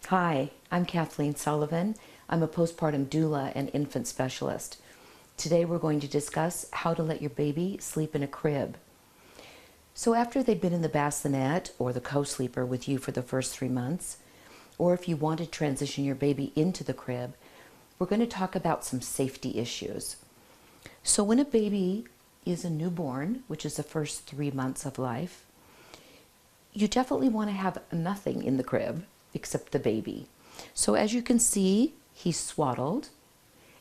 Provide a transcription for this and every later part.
Hi, I'm Kathleen Sullivan. I'm a postpartum doula and infant specialist. Today we're going to discuss how to let your baby sleep in a crib. So after they've been in the bassinet or the co-sleeper with you for the first 3 months, or if you want to transition your baby into the crib, we're going to talk about some safety issues. So when a baby is a newborn, which is the first 3 months of life, you definitely want to have nothing in the crib except the baby. So as you can see, he's swaddled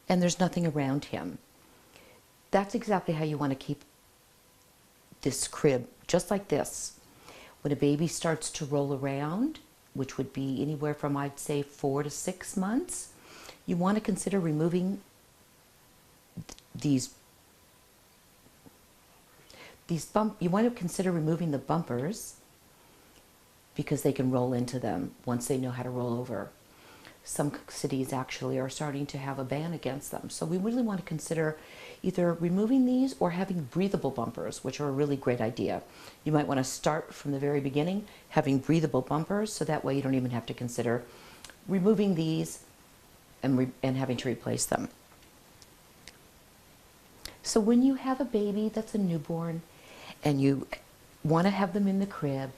and there's nothing around him. That's exactly how you want to keep this crib, just like this. When a baby starts to roll around, which would be anywhere from, I'd say, 4 to 6 months, you want to consider removing you want to consider removing the bumpers, because they can roll into them once they know how to roll over. Some cities actually are starting to have a ban against them. So we really want to consider either removing these or having breathable bumpers, which are a really great idea. You might want to start from the very beginning, having breathable bumpers, so that way you don't even have to consider removing these and having to replace them. So when you have a baby that's a newborn and you want to have them in the crib,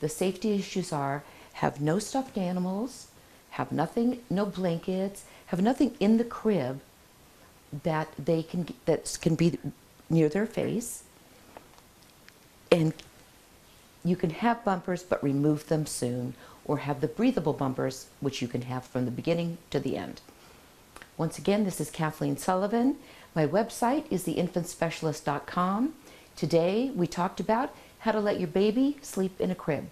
the safety issues are: have no stuffed animals, have nothing, no blankets, have nothing in the crib that can be near their face, and you can have bumpers but remove them soon, or have the breathable bumpers, which you can have from the beginning to the end. Once again, this is Kathleen Sullivan. My website is theinfantspecialist.com. Today we talked about how to let your baby sleep in a crib.